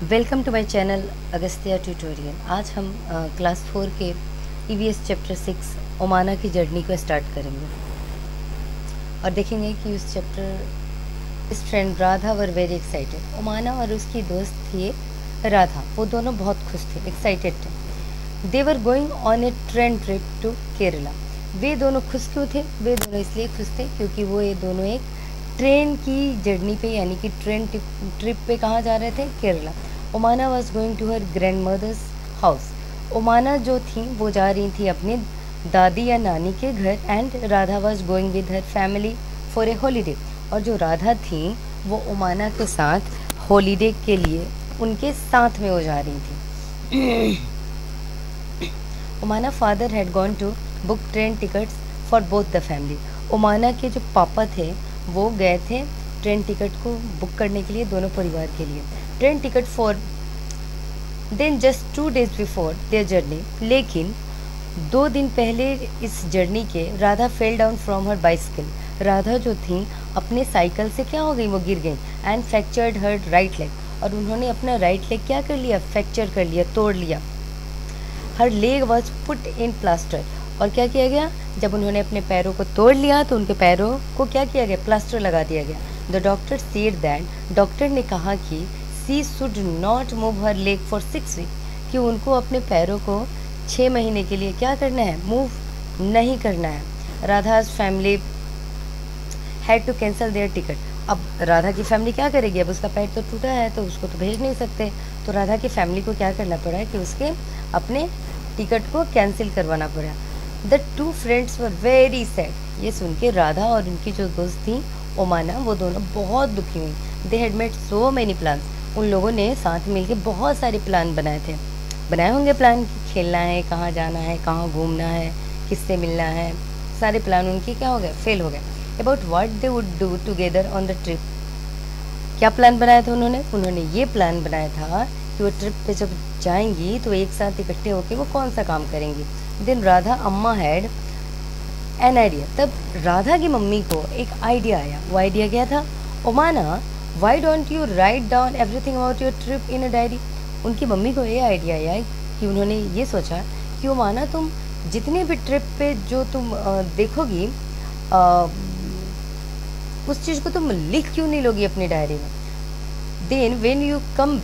Welcome to my channel Agastya tutorial. आज हम class 4 के ईवीएस चैप्टर 6 ओमाना की जर्नी को स्टार्ट करेंगे और देखेंगे कि उस चैप्टर इस friend Radha were very excited. Omana और उसकी दोस्त थी राधा, वो दोनों बहुत खुश थे, एक्साइटेड थे। They were going on a train trip to Kerala. वे दोनों खुश क्यों थे? वे दोनों इसलिए खुश थे क्योंकि वो ये दोनों एक ट्रेन की जर्नी पे यानी कि ट्रेन ट्रिप पे कहाँ जा रहे थे? Kerala. Omana was going to her grandmother's house. Omana जो थी वो जा रही थी अपने दादी या नानी के घर, and Radha was going with her family for a holiday. और जो राधा थी वो ओमाना के साथ हॉलीडे के लिए उनके साथ में वो जा रही थी। Omana father had gone to book train tickets for both the family. Omana के जो पापा थे वो गए थे ट्रेन टिकट को बुक करने के लिए दोनों परिवार के लिए। Train ticket for then just 2 days before their journey. लेकिन 2 दिन पहले इस जर्नी के Radha fell down from her bicycle. Radha जो थी अपने साइकिल से क्या हो गई? वो गिर गई and fractured her right leg. और उन्होंने अपना राइट लेग क्या कर लिया? फ्रैक्चर कर लिया, तोड़ लिया। हर leg was put in plaster. और क्या किया गया? जब उन्होंने अपने पैरों को तोड़ लिया तो उनके पैरों को क्या किया गया? प्लास्टर लगा दिया गया। The doctor said that, doctor ने कहा कि she should not move her leg for 6 weeks, कि उनको अपने पैरों को 6 महीने के लिए क्या करना है? मूव नहीं करना है। Radha's family had to cancel their ticket. अब राधा की फैमिली क्या करेगी? अब उसका पैर तो टूटा है तो उसको तो भेज नहीं सकते, तो राधा की फैमिली को क्या करना पड़ा कि उसके अपने टिकट को कैंसिल करवाना पड़ा। The 2 friends were very sad. ये सुन के राधा और उनकी जो दोस्त थी ओमाना, वो दोनों बहुत दुखी हुई। They had made so many plans. उन लोगों ने साथ मिलकर बहुत सारे प्लान बनाए थे। बनाए होंगे प्लान, खेलना है, कहाँ जाना है, कहाँ घूमना है, किससे मिलना है। सारे प्लान उनके क्या हो गए? फेल हो गए। About what they would do together on the trip. क्या प्लान बनाया था उन्होंने ये प्लान बनाया था कि वो ट्रिप पे जब जाएंगी तो एक साथ इकट्ठे होकर वो कौन सा काम करेंगी। देन राधा अम्मा हैड एन आइडिया। तब राधा की मम्मी को एक आइडिया आया। वो आइडिया क्या था? Omana, why don't you write down everything about your trip in a diary. उनकी मम्मी को ये आइडिया आया कि उन्होंने ये सोचा कि ओमाना, तुम जितने भी ट्रिप पे जो तुम देखोगी उस चीज़ को तुम लिख क्यों नहीं लोगी अपनी डायरी में। देन व्हेन यू कम,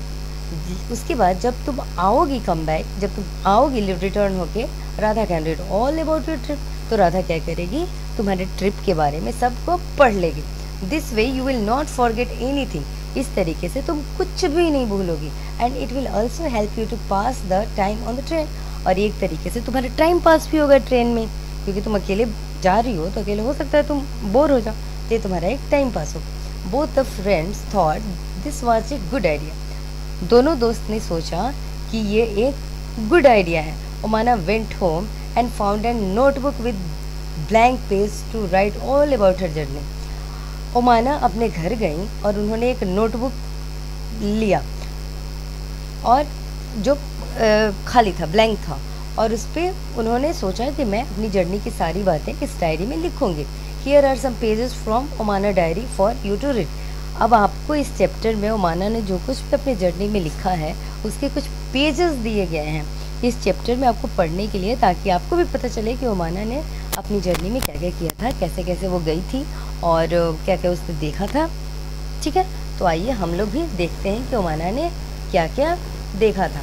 उसके बाद जब तुम आओगी कम बैक, जब तुम आओगी रिटर्न होके, Radha can read all about your trip. तो राधा क्या करेगी? तुम्हारे ट्रिप के बारे में सबको पढ़ लेगी। This way you will not forget anything. इस तरीके से तुम कुछ भी नहीं भूलोगी। And it will also help you to pass the time on the train. और एक तरीके से तुम्हारा टाइम पास भी होगा ट्रेन में, क्योंकि तुम अकेले जा रही हो तो अकेले हो सकता है तुम बोर हो जाओ, तो ये तुम्हारा एक टाइम पास हो। Both the friends thought this was a good idea. दोनों दोस्त ने सोचा कि ये एक गुड आइडिया है। Omana went home and found an notebook with blank page to write all about her journey. Omana अपने घर गई और उन्होंने एक नोटबुक लिया और जो खाली था, ब्लैंक था, और उस पर उन्होंने सोचा कि मैं अपनी जर्नी की सारी बातें इस डायरी में लिखूंगी। Here are some pages from Omana diary for you to read. अब आपको इस चैप्टर में ओमाना ने जो कुछ भी अपनी जर्नी में लिखा है उसके कुछ पेजेस दिए गए हैं इस चैप्टर में आपको पढ़ने के लिए, ताकि आपको भी पता चले कि ओमाना ने अपनी जर्नी में क्या क्या किया था, कैसे कैसे वो गई थी और क्या क्या उसने देखा था। ठीक है, तो आइए हम लोग भी देखते हैं कि ओमाना ने क्या क्या देखा था।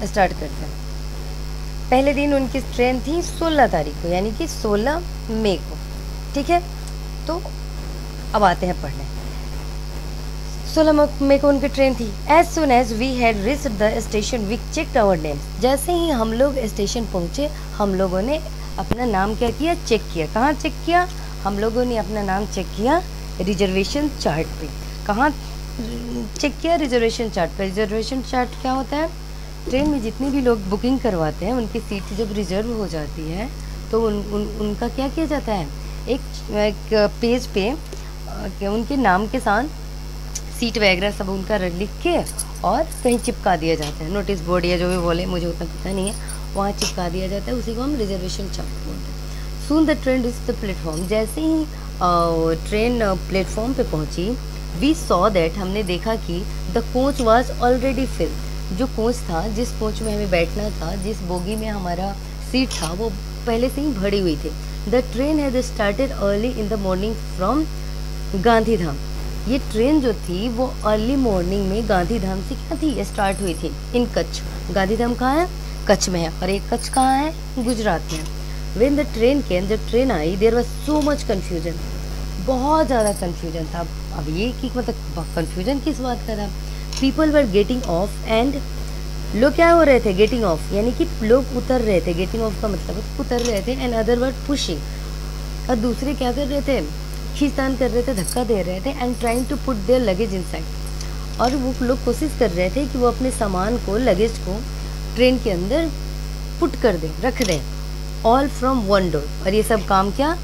स्टार्ट करते हैं। पहले दिन उनकी ट्रेन थी 16 तारीख को, यानी कि 16 मई को। ठीक है, तो अब आते हैं पढ़ने। 16 मई को उनकी ट्रेन थी। As soon as we had reached the station we checked our names. जैसे ही हम लोग स्टेशन पहुँचे हम लोगों ने अपना नाम क्या किया? चेक किया। कहाँ चेक किया? हम लोगों ने अपना नाम चेक किया रिजर्वेशन चार्ट पे। कहाँ चेक किया? रिजर्वेशन चार्ट पे। रिजर्वेशन चार्ट क्या होता है? ट्रेन में जितने भी लोग बुकिंग करवाते हैं उनकी सीट जब रिजर्व हो जाती है तो उनका क्या किया जाता है? एक पेज पे उनके नाम के साथ सीट वगैरह सब उनका लिख के और कहीं चिपका दिया जाता है। नोटिस बोर्ड या जो भी बोले, मुझे उतना पता नहीं है, वहाँ चिपका दिया जाता है। उसी को हम रिजर्वेशन चार्ट बोलते हैं। Soon the train rich the platform. जैसे ही ट्रेन प्लेटफॉर्म पे पहुँची वी सॉ दैट, हमने देखा कि the coach was already field, जो कोच था, जिस कोच में हमें बैठना था, जिस बोगी में हमारा सीट था, वो पहले से ही भरी हुई थी। The train had started early in the morning from Gandhidham, ये ट्रेन जो थी वो अर्ली मॉर्निंग में गांधीधाम से क्या थी, स्टार्ट हुई थी इन कच्छ। गांधीधाम कहाँ है, कच्छ में है, और एक कच्छ कहाँ है, गुजरात में। व्हेन द ट्रेन केम, जब ट्रेन आई, there was so much confusion, बहुत ज़्यादा कन्फ्यूजन था। अब ये कि मतलब कन्फ्यूजन किस बात का था। People were getting off and, लोग क्या हो रहे थे, गेटिंग ऑफ यानी कि लोग उतर रहे थे, गेटिंग ऑफ का मतलब उतर रहे थे, एंड अदर वर पुशिंग, और दूसरे क्या कर रहे थे, खींचतान कर रहे थे, धक्का दे रहे थे, and trying to put their luggage inside, और वो लोग कोशिश कर रहे थे कि वो अपने सामान को, लगेज को ट्रेन के अंदर पुट कर दें, रख दें, ऑल फ्रॉम वन डोर। और ये सब काम क्या,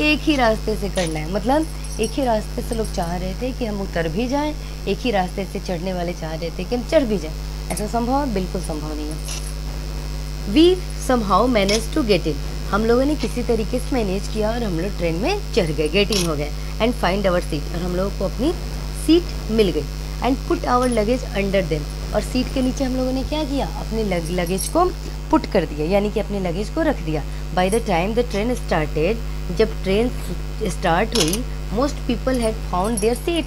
एक ही रास्ते से करना है, मतलब एक ही रास्ते से लोग चाह रहे थे कि हम उतर भी जाएं, एक ही रास्ते से चढ़ने वाले चाह रहे थे कि हम चढ़ भी जाएं। ऐसा संभव है, बिल्कुल संभव नहीं है। We somehow manage to get in, हम लोगों ने किसी तरीके से मैनेज किया और हम लोग ट्रेन में चढ़ गए, गेट इन हो गए, एंड फाइंड आवर सीट, और हम लोगों को अपनी सीट मिल गई, and put our luggage under them, और सीट के नीचे हम लोगों ने क्या किया, अपने लगेज को पुट कर दिया, यानी कि अपने लगेज को रख दिया। By the time the train started, जब ट्रेन स्टार्ट हुई, most people had found there seat,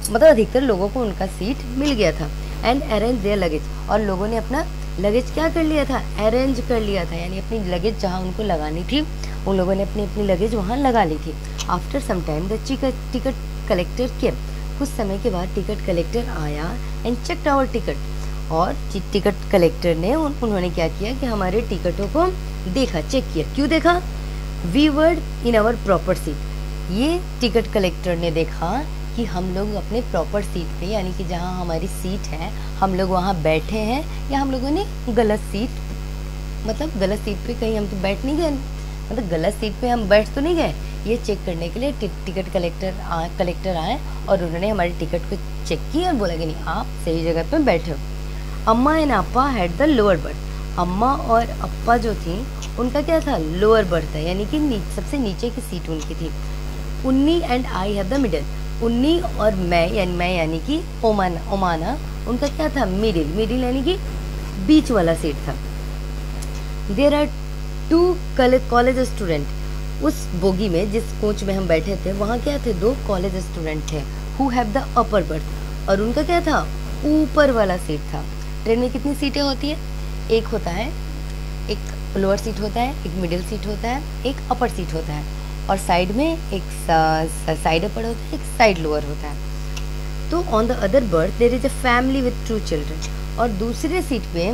मतलब अधिकतर लोगों को उनका सीट मिल गया था, एंड अरेंज देयर लगेज, और लोगों ने अपना लगेज क्या कर लिया था, अरेंज कर लिया था, यानी अपनी लगेज जहाँ उनको लगानी थी, उन लोगों ने अपनी लगेज वहाँ लगा ली थी। After some time the ticket collector came, कुछ समय के बाद टिकट कलेक्टर आया, एंड चेक्ड आवर टिकट, और टिकट कलेक्टर ने उन्होंने क्या किया कि हमारे टिकटों को देखा, चेक किया। क्यों देखा, we were in our proper seat, ये टिकट कलेक्टर ने देखा कि हम लोग अपने प्रॉपर सीट पे, यानी कि जहाँ हमारी सीट है, हम लोग वहाँ बैठे हैं, या हम लोगों ने गलत सीट, मतलब गलत सीट पे कहीं हम तो बैठ नहीं गए, मतलब गलत सीट पे हम बैठ तो नहीं गए। ये चेक करने के लिए टिकट कलेक्टर आए, और उन्होंने हमारी टिकट को चेक किया और बोला कि नहीं, आप सही जगह पे बैठे हो। अम्मा and Appa had the lower berth, अम्मा और अप्पा जो थी उनका क्या था, लोअर बर्थ है, यानी कि सबसे नीचे की सीट उनकी थी। उन्नी and I have the middle, उन्नी और मैं यानी कि ओमाना उनका क्या था, मिडिल यानी कि बीच वाला सीट था। देयर आर 2 कॉलेज स्टूडेंट, उस बोगी में, जिस कोच में हम बैठे थे, वहाँ क्या थे, 2 कॉलेज स्टूडेंट थे, who have the upper berth, और उनका क्या था, ऊपर वाला सीट था। ट्रेन में कितनी सीटें होती है, एक होता है, एक लोअर सीट होता है, एक मिडिल सीट होता है, एक अपर सीट होता है, और साइड में एक साइड अपर होता है, एक साइड लोअर होता है। तो on the other berth there is a family with 2 children, और दूसरे सीट पे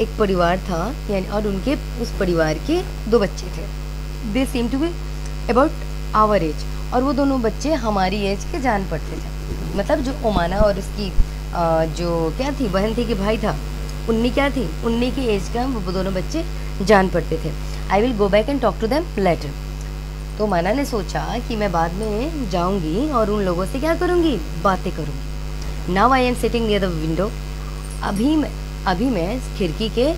एक परिवार था, यानी और उनके उस परिवार के 2 बच्चे थे। They seem to be about our age, और वो दोनों बच्चे हमारी एज के जान पड़ते थे, मतलब जो ओमाना और उसकी जो क्या थी, बहन थी कि भाई था, उन्नी क्या थी, उन्नी की एज का वो दोनों बच्चे जान पड़ते थे। I will go back and talk to them later, तो माना ने सोचा कि मैं बाद में जाऊंगी और उन लोगों से क्या करूंगी, बातें करूंगी। Now I am sitting near the window, अभी मैं खिड़की के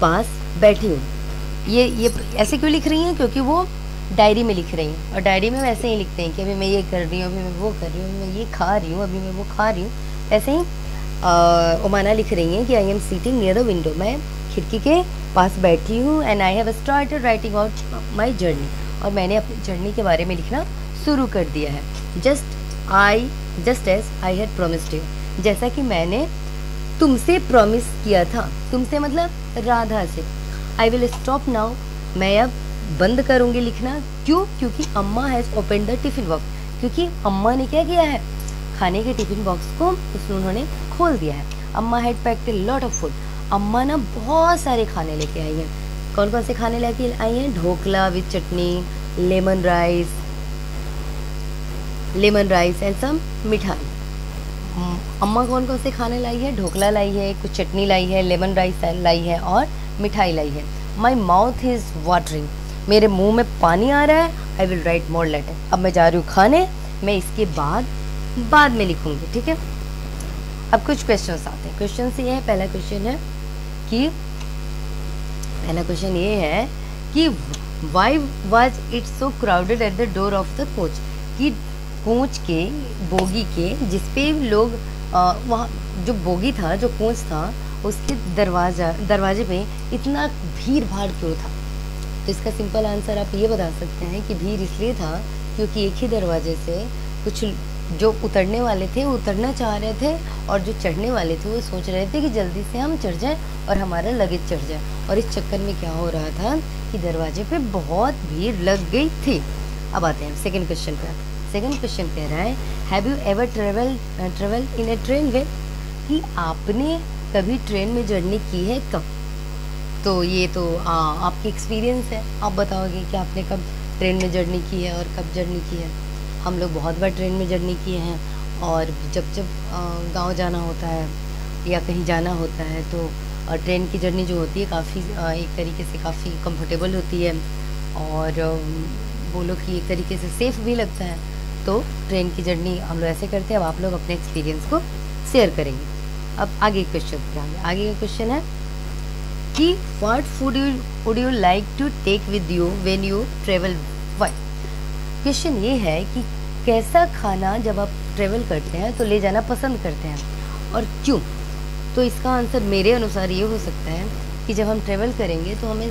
पास बैठी हूँ। ये ऐसे क्यों लिख रही हैं, क्योंकि वो डायरी में लिख रही हैं, और डायरी में वैसे ही लिखते हैं कि अभी मैं ये कर रही हूँ, अभी मैं वो कर रही हूँ, अभी मैं ये खा रही हूँ, अभी मैं वो खा रही हूँ। ऐसे ही ओमाना लिख रही हैं कि I am sitting near the window, मैं खिड़की के पास बैठी हूँ, and I have started writing out my journey, और मैंने अपनी जर्नी के बारे में लिखना शुरू कर दिया है। Just as I had promised you, जैसा कि मैंने तुमसे प्रॉमिस किया था, तुमसे मतलब राधा से। आई विल स्टॉप नाउ, मैं अब बंद करूँगी लिखना। क्यों, क्योंकि अम्मा has open the tiffin box, क्योंकि अम्मा ने क्या किया है, खाने के टिफिन बॉक्स को उन्होंने खोल दिया है। अम्मा had packed a lot of food, अम्मा ना बहुत सारे खाने लेके आई हैं। कौन कौन से खाने लेके आई हैं, dhokla with chutney, lemon rice and some mithai. अम्मा कौन कौन से खाने लाई है, ढोकला लाई है, कुछ चटनी लाई है, लेमन राइस लाई है और मिठाई लाई है। माई माउथ इज़ वाटरिंग, मेरे मुंह में पानी आ रहा है। I will write more later, अब मैं जा रही हूँ खाने, मैं इसके बाद में लिखूँगी, ठीक है। अब कुछ क्वेश्चंस आते हैं। क्वेश्चन ये है, पहला क्वेश्चन ये है कि why was it so crowded at the door of the coach, कि कोच के, बोगी के, जिस पे लोग वहाँ जो बोगी था, जो कोच था, उसके दरवाजे पे इतना भीड़ भाड़ क्यों था? तो इसका सिंपल आंसर आप ये बता सकते हैं कि भीड़ इसलिए था क्योंकि एक ही दरवाजे से कुछ जो उतरने वाले थे वो उतरना चाह रहे थे, और जो चढ़ने वाले थे वो सोच रहे थे कि जल्दी से हम चढ़ जाएं और हमारा लगेज चढ़ जाए। और इस चक्कर में क्या हो रहा था कि दरवाजे पे बहुत भीड़ लग गई थी। अब आते हैं सेकंड क्वेश्चन पे। सेकंड क्वेश्चन कह रहा है, have you ever travel in a train way? कि आपने कभी ट्रेन में जर्नी की है कब? तो ये तो आपकी एक्सपीरियंस है, आप बताओगे कि आपने कब ट्रेन में जर्नी की है और कब जर्नी की है। हम लोग बहुत बार ट्रेन में जर्नी किए हैं, और जब गांव जाना होता है या कहीं जाना होता है तो ट्रेन की जर्नी जो होती है काफ़ी एक तरीके से काफ़ी कंफर्टेबल होती है, और बोलो कि एक तरीके से सेफ़ भी लगता है। तो ट्रेन की जर्नी हम लोग ऐसे करते हैं। अब आप लोग अपने एक्सपीरियंस को शेयर करेंगे। अब आगे क्वेश्चन पे आगे का क्वेश्चन है कि what food would you like to take with you when you travel? Why? Question ये है कि कैसा खाना जब आप ट्रेवल करते हैं तो ले जाना पसंद करते हैं, और क्यों? तो इसका आंसर मेरे अनुसार ये हो सकता है कि जब हम ट्रेवल करेंगे तो हमें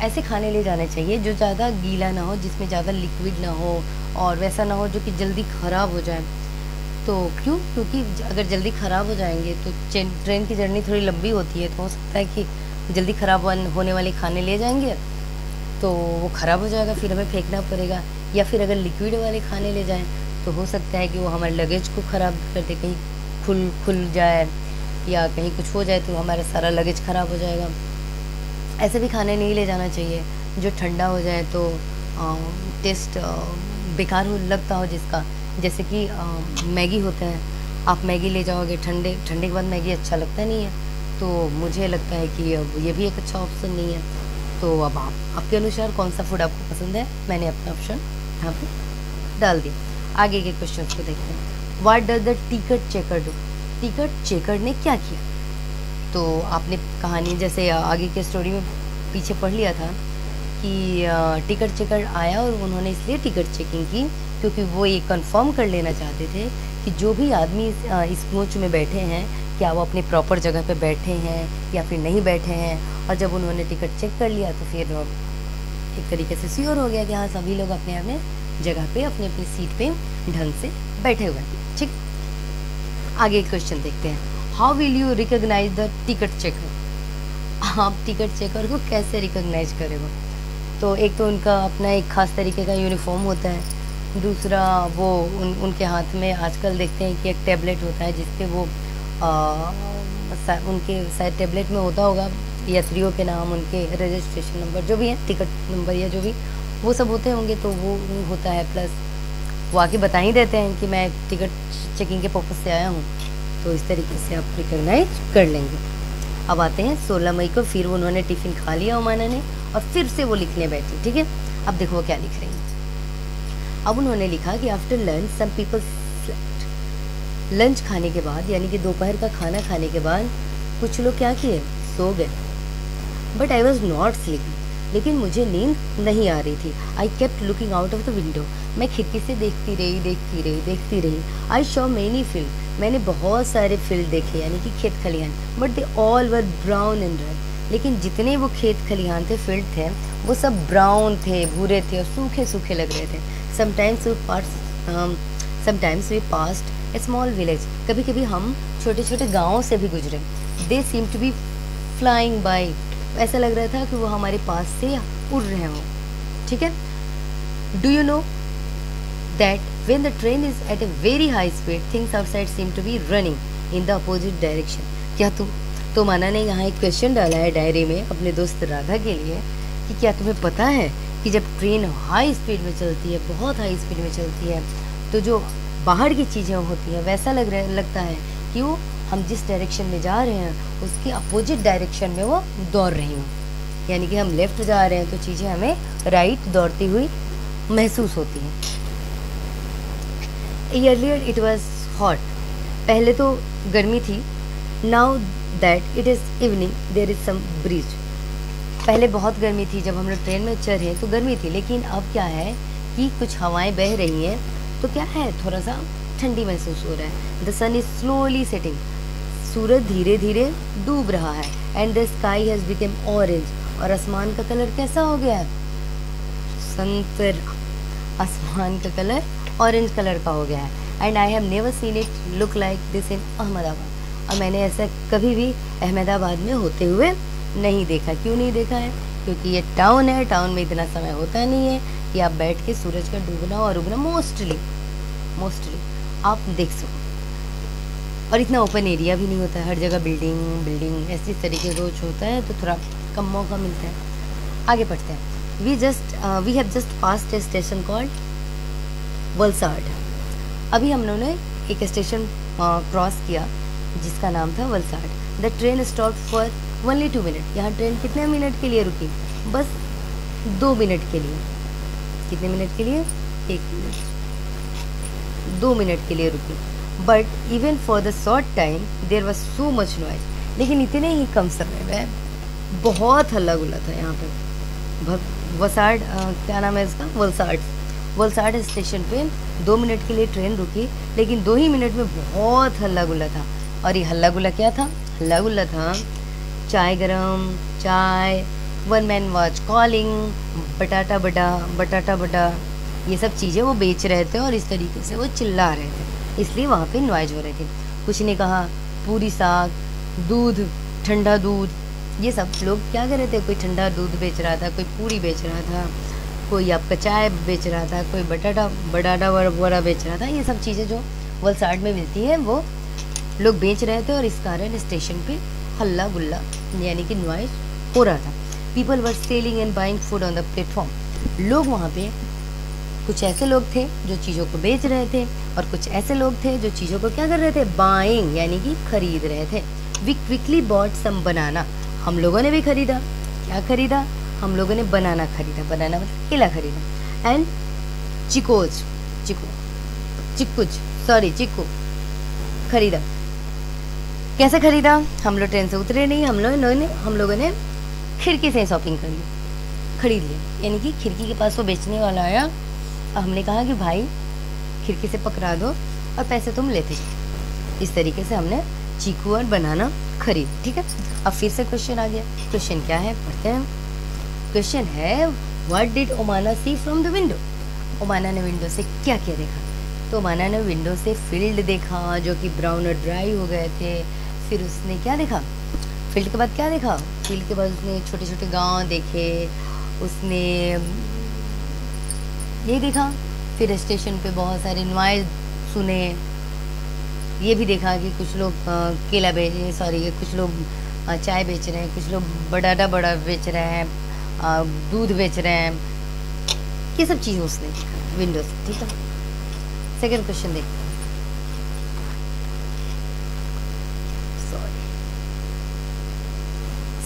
ऐसे खाने ले जाने चाहिए जो ज़्यादा गीला ना हो, जिसमें ज़्यादा लिक्विड ना हो, और वैसा ना हो जो कि जल्दी ख़राब हो जाए। तो क्यों? क्योंकि अगर जल्दी ख़राब हो जाएंगे तो ट्रेन की जर्नी थोड़ी लंबी होती है, तो हो सकता है कि जल्दी ख़राब होने वाले खाने ले जाएंगे तो वो ख़राब हो जाएगा, फिर हमें फेंकना पड़ेगा। या फिर अगर लिक्विड वाले खाने ले जाएं तो हो सकता है कि वो हमारे लगेज को ख़राब कर दे, कहीं खुल जाए या कहीं कुछ हो जाए तो हमारा सारा लगेज ख़राब हो जाएगा। ऐसे भी खाने नहीं ले जाना चाहिए जो ठंडा हो जाए तो टेस्ट बेकार हो लगता हो जिसका, जैसे कि मैगी होता है। आप मैगी ले जाओगे ठंडे के बाद, मैगी अच्छा लगता नहीं है, तो मुझे लगता है कि अब ये भी एक अच्छा ऑप्शन नहीं है। तो अब आपके अनुसार कौन सा फूड आपको पसंद है? मैंने अपना ऑप्शन यहाँ पे डाल दिया। आगे के क्वेश्चन को देखते हैं। What does the ticket checker do? Ticket checker ने क्या किया? तो आपने कहानी जैसे आगे के स्टोरी में पीछे पढ़ लिया था कि टिकट चेकर आया और उन्होंने इसलिए टिकट चेकिंग की क्योंकि वो ये कंफर्म कर लेना चाहते थे कि जो भी आदमी इस कोच में बैठे हैं क्या वो अपनी प्रॉपर जगह पे बैठे हैं या फिर नहीं बैठे हैं। और जब उन्होंने टिकट चेक कर लिया तो फिर एक तरीके से श्योर हो गया कि हाँ सभी लोग अपने अपने जगह पे अपनी अपनी सीट पे ढंग से बैठे हुए हैं। ठीक, आगे क्वेश्चन देखते हैं। How will you recognise the ticket checker? आप टिकट चेकर को कैसे रिकॉग्नाइज करेगा? तो एक तो उनका अपना एक ख़ास तरीके का यूनिफॉर्म होता है, दूसरा वो उनके हाथ में आजकल देखते हैं कि एक टैबलेट होता है जिसपे वो उनके शायद टैबलेट में होता होगा यात्रियों के नाम, उनके रजिस्ट्रेशन नंबर जो भी है, टिकट नंबर या जो भी वो सब होते होंगे, तो वो होता है। प्लस वो आके बता ही देते हैं कि मैं टिकट चेकिंग के पर्पज़ से आया हूँ, तो इस तरीके से आप रिकॉग्नाइज कर लेंगे। अब आते हैं 16 मई को, फिर उन्होंने टिफ़िन खा लिया उमाना ने और फिर से वो लिखने बैठी। ठीक है, अब देखो वो क्या लिख रही हैं। अब उन्होंने लिखा कि after lunch some people slept. Lunch खाने के बाद यानी कि दोपहर का खाना खाने के बाद कुछ लोग क्या किए? सो गए। But I was not sleeping, लेकिन मुझे नींद नहीं आ रही थी। I kept looking out of the window, मैं खिड़की से देखती रही। आई शॉ मेनी फील्ड, मैंने बहुत सारे फील्ड देखे यानी कि खेत खलिहान। But they all were brown and red, लेकिन जितने वो खेत खलिहान थे, फील्ड थे, वो सब ब्राउन थे, भूरे थे और सूखे सूखे लग रहे थे। Sometimes we passed a small village, कभी कभी हम छोटे छोटे गाँवों से भी गुजरे। They seem to be flying by, ऐसा लग रहा था कि वो हमारे पास से उड़ रहे हों। ठीक है, do you know that when the train is at a very high speed, things outside seem to be running in the opposite direction. क्या तो माना ने यहाँ एक क्वेश्चन डाला है डायरी में अपने दोस्त राधा के लिए कि क्या तुम्हें पता है कि जब ट्रेन हाई स्पीड में चलती है, बहुत हाई स्पीड में चलती है, तो जो बाहर की चीज़ें होती हैं वैसा लगता है कि वो हम जिस डायरेक्शन में जा रहे हैं उसके अपोजिट डायरेक्शन में वो दौड़ रही हूँ। यानी कि हम लेफ़्ट जा रहे हैं तो चीज़ें हमें राइट दौड़ती हुई महसूस होती हैं। Earlier it was hot, पहले तो गर्मी थी। Now that it is evening there is some breeze, पहले बहुत गर्मी थी, जब हम लोग ट्रेन में चढ़े तो गर्मी थी, लेकिन अब क्या है कि कुछ हवाएं बह रही हैं तो क्या है, थोड़ा सा ठंडी महसूस हो रहा है। The sun is slowly setting, सूरज धीरे धीरे डूब रहा है। And the sky has become orange, और आसमान का कलर कैसा हो गया है, संतरा, आसमान का कलर ऑरेंज कलर का हो गया है। And I have never seen it look like this in Ahmedabad, और मैंने ऐसा कभी भी अहमदाबाद में होते हुए नहीं देखा। क्यों नहीं देखा है, क्योंकि ये टाउन है, टाउन में इतना समय होता नहीं है कि आप बैठ के सूरज का डूबना और उगना मोस्टली आप देख सको, और इतना ओपन एरिया भी नहीं होता है, हर जगह बिल्डिंग ऐसी तरीके का कुछ होता है, तो थोड़ा कम मौका मिलता है। आगे पढ़ते हैं। We have just passed a station called Valsad. अभी हम लोगों ने एक स्टेशन क्रॉस किया जिसका नाम था Valsad. The train stop for only 2 minute. यहाँ ट्रेन कितने मिनट के लिए रुकी, बस 2 मिनट के लिए। कितने मिनट के लिए, 1 मिनट, 2 मिनट के लिए रुकी। But even for the short time there was so much noise, लेकिन इतने ही कम समय में बहुत हल्ला गुल्ला था यहाँ पे। वलसाड, क्या नाम है इसका, वलसाड स्टेशन पे 2 मिनट के लिए ट्रेन रुकी, लेकिन 2 ही मिनट में बहुत हल्ला गुल्ला था। और ये हल्ला गुल्ला क्या था, हल्ला गुल्ला था चाय गरम, चाय, वन मैन वॉच कॉलिंग, बटाटा बटा, ये सब चीज़ें वो बेच रहे थे और इस तरीके से वो चिल्ला रहे थे, इसलिए वहाँ पे नॉइज हो रहे थे। कुछ ने कहा पूरी साग, दूध, ठंडा दूध, ये सब लोग क्या कर रहे थे, कोई ठंडा दूध बेच रहा था, कोई पूरी बेच रहा था, कोई आपका चाय बेच रहा था, कोई बटाटा वगैरह बेच रहा था। ये सब चीज़ें जो वलसाड में मिलती है वो लोग बेच रहे थे, और इस कारण स्टेशन पे हल्ला गुल्ला यानी कि नॉइज हो रहा था। People were selling and buying food on the platform. लोग वहाँ पे, कुछ ऐसे लोग थे जो चीज़ों को बेच रहे थे, और कुछ ऐसे लोग थे जो चीज़ों को क्या कर रहे थे, बाइंग यानी कि खरीद रहे थे। वी क्विकली बॉट सम बनाना। हम लोगों ने भी खरीदा। क्या खरीदा, हम लोगों ने बनाना खरीदा, बनाना मतलब केला खरीदा। एंड चिक्कू खरीदा। कैसे खरीदा, हम लोग ट्रेन से उतरे नहीं, हम लोगों ने खिड़की से शॉपिंग कर ली, खरीद लिया। यानी कि खिड़की के पास वो बेचने वाला आया और हमने कहा कि भाई खिड़की से पकड़ा दो और पैसे तुम लेते जाओ। इस तरीके से हमने चीकू और बनाना खरीद, ठीक है। अब फिर से क्वेश्चन आ गया। क्वेश्चन क्या है, पढ़ते हैं। क्वेश्चन है what did Omana see from the window. Omana ने विंडो से क्या क्या देखा। तो ओमाना ने विंडो से फील्ड देखा जो कि ब्राउन और ड्राई हो गए थे। फिर उसने क्या देखा, फील्ड के बाद क्या देखा, फील्ड के बाद उसने छोटे छोटे गांव देखे, उसने ये देखा। फिर स्टेशन पे बहुत सारे नॉइज सुने। ये भी देखा कि कुछ लोग केला कुछ लोग चाय बेच रहे हैं, कुछ लोग बड़ा बेच रहे हैं, दूध बेच रहे हैं। ये सब चीज़ उसने विंडो से, ठीक है। सेकंड क्वेश्चन देखते हैं।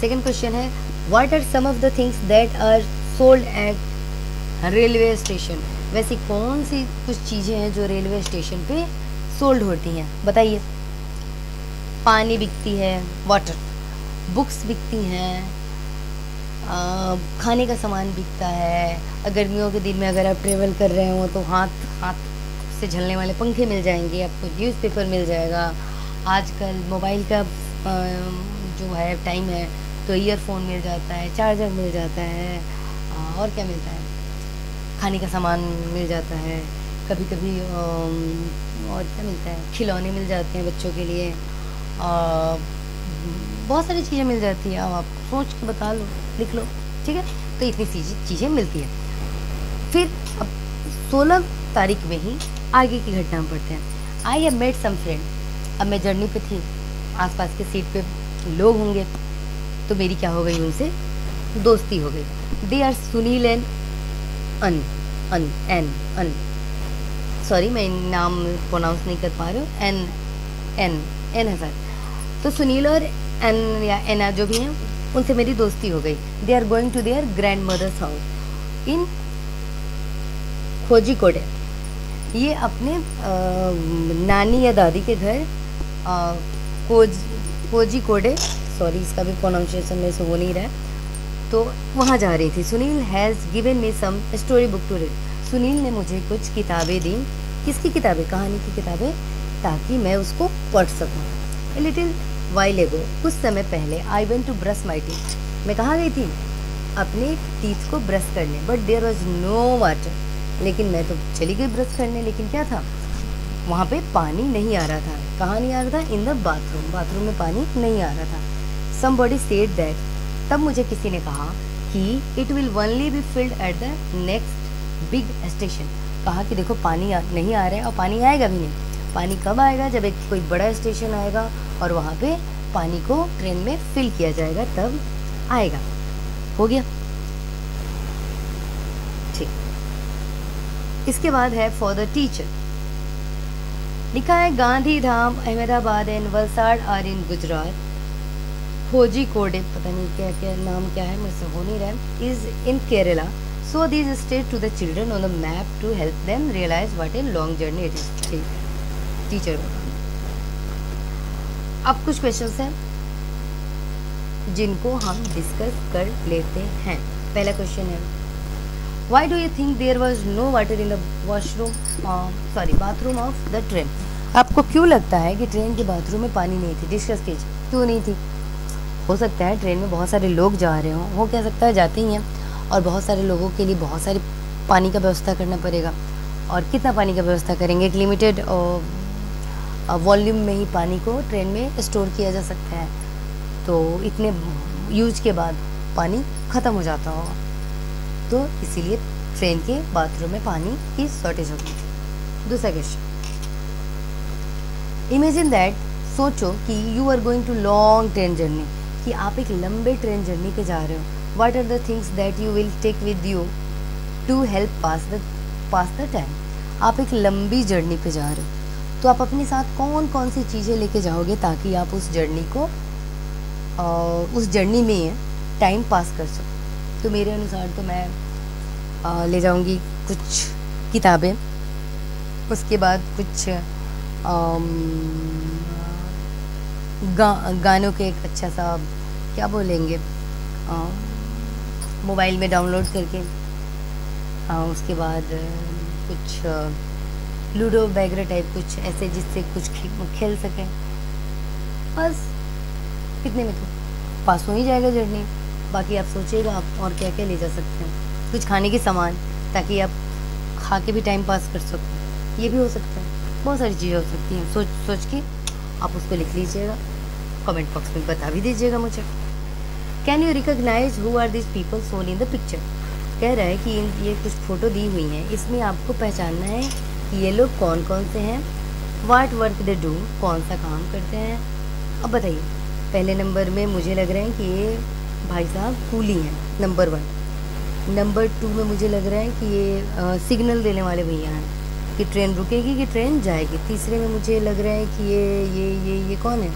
सेकंड क्वेश्चन है what are some of the things that are sold at railway station. वैसी कौन सी कुछ चीज़ें हैं जो रेलवे स्टेशन पे सोल्ड होती हैं, बताइए। पानी बिकती है, वाटर, बुक्स बिकती हैं, खाने का सामान बिकता है। गर्मियों के दिन में अगर आप ट्रेवल कर रहे हो तो हाथ से झलने वाले पंखे मिल जाएंगे, आपको न्यूज़पेपर मिल जाएगा। आजकल मोबाइल का जो है टाइम है तो ईयरफोन मिल जाता है, चार्जर मिल जाता है, और क्या मिलता है, खाने का सामान मिल जाता है, कभी कभी और क्या मिलता है, खिलौने मिल जाते हैं बच्चों के लिए, बहुत सारी चीज़ें मिल जाती है। अब आप सोच के बता लो, लिख लो, ठीक है। तो इतनी चीज़ें मिलती है। फिर अब 16 तारीख में ही आगे की घटना में पढ़ते हैं। I have met some friend. अब मैं जर्नी पे थी, आसपास के सीट पे लोग होंगे, तो मेरी क्या हो गई, उनसे दोस्ती हो गई। दे आर सुनील एंड अन सॉरी मैं नाम प्रोनाउंस नहीं कर पा रही हूँ, एन है सर। तो सुनील और एन या एना जो भी हैं, उनसे मेरी दोस्ती हो गई। They are going to their grandmother's house in Kozhikode. ये अपने नानी या दादी के घर कोझिकोडे, सॉरी इसका भी प्रोनाउंसिएशन में से हो नहीं रहा है, तो वहाँ जा रही थी। Sunil has given me some story book to read. Sunil ने मुझे कुछ किताबें दी किसकी किताबें, कहानी की किताबें, ताकि मैं उसको पढ़ सकूँ। ए लिटिल वाइल एगो, कुछ समय पहले, I went to brush my teeth, मैं कहाँ गई थी, अपने टीथ को ब्रश करने, but there was no water, लेकिन मैं तो चली गई ब्रश करने, लेकिन क्या था, वहाँ पे पानी नहीं आ रहा था। कहाँ नहीं आ रहा था, इन द बाथरूम, बाथरूम में पानी नहीं आ रहा था। समबडी सेड दैट, तब मुझे किसी ने कहा कि it will only be filled at the next big station, कहा कि देखो पानी नहीं आ रहा है और पानी आएगा भी नहीं। पानी कब आएगा, जब एक कोई बड़ा स्टेशन आएगा और वहाँ पे पानी को ट्रेन में फिल किया जाएगा, तब आएगा। हो गया, ठीक। इसके बाद है फॉर द टीचर, लिखा है Gandhidham, Ahmedabad and Valsad are in Gujarat, Kozhikode, पता नहीं क्या क्या नाम क्या है, मुझसे हो नहीं रहा है, is in Kerala, so this state to the children on the map to help them realise what a long journey it is. ठीक, टीचर होगा। अब कुछ क्वेश्चंस हैं जिनको हम डिस्कस कर लेते हैं। पहला क्वेश्चन है, Why do you think there was no water in the bathroom of the train? आपको क्यों लगता है कि ट्रेन के बाथरूम में पानी नहीं थी? डिस्कस कीजिए, क्यों नहीं थी? हो सकता है ट्रेन में बहुत सारे लोग जा रहे हों, हो क्या सकता है जाते ही हैं, और बहुत सारे लोगों के लिए बहुत सारे पानी का व्यवस्था करना पड़ेगा। और कितना पानी का व्यवस्था करेंगे? एक लिमिटेड वॉल्यूम में ही पानी को ट्रेन में स्टोर किया जा सकता है, तो इतने यूज के बाद पानी ख़त्म हो जाता होगा, तो इसीलिए ट्रेन के बाथरूम में पानी की शॉर्टेज होगी। दूसरा क्वेश्चन, इमेजिन दैट, सोचो कि you are going to long train journey, कि आप एक लंबे ट्रेन जर्नी पे जा रहे हो। What are the things that you will take with you to help pass the time. आप एक लंबी जर्नी पे जा रहे हो, तो आप अपने साथ कौन कौन सी चीज़ें लेके जाओगे ताकि आप उस जर्नी में टाइम पास कर सको। तो मेरे अनुसार तो मैं ले जाऊंगी कुछ किताबें, उसके बाद कुछ गानों के एक अच्छा सा, क्या बोलेंगे, मोबाइल में डाउनलोड करके, उसके बाद कुछ लूडो वगैरह टाइप कुछ ऐसे, जिससे कुछ खेल सकें। बस कितने में तो पास हो ही जाएगा जर्नी। बाकी आप सोचिएगा आप और क्या क्या ले जा सकते हैं। कुछ खाने के सामान, ताकि आप खा के भी टाइम पास कर सको, ये भी हो सकता है। बहुत सारी चीज़ें हो सकती हैं, सोच के आप उसको लिख लीजिएगा, कमेंट बॉक्स में बता भी दीजिएगा मुझे। Can you recognise who are this people shown in the picture? कह रहा है कि ये कुछ फ़ोटो दी हुई हैं, इसमें आपको पहचानना है कि ये लोग कौन कौन से हैं। व्हाट वर्क दे डू, कौन सा काम करते हैं। अब बताइए, पहले नंबर में मुझे लग रहा है कि ये भाई साहब कूली हैं, नंबर 1। नंबर 2 में मुझे लग रहा है कि ये सिग्नल देने वाले भैया हैं कि ट्रेन रुकेगी कि ट्रेन जाएगी। तीसरे में मुझे लग रहा है कि ये कौन है,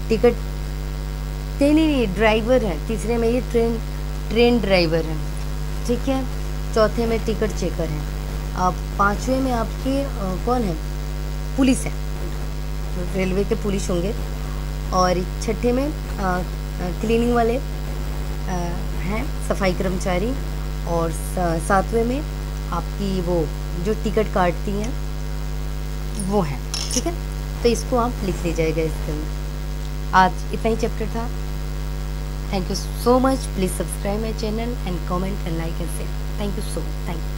टिकट, नहीं, ड्राइवर है। तीसरे में ये ट्रेन ड्राइवर है, ठीक है। चौथे में टिकट चेकर है। अब 5वें में आपके कौन है, पुलिस है, रेलवे के पुलिस होंगे। और 6ठे में क्लीनिंग वाले हैं, सफाई कर्मचारी। और 7वें में आपकी वो जो टिकट काटती हैं वो हैं, ठीक है। तो इसको आप लिख लीजिएगा इसके अंदर। आज इतना ही चैप्टर था। Thank you so much. Please subscribe my channel and comment and like and share. Thank you so much. Thank you.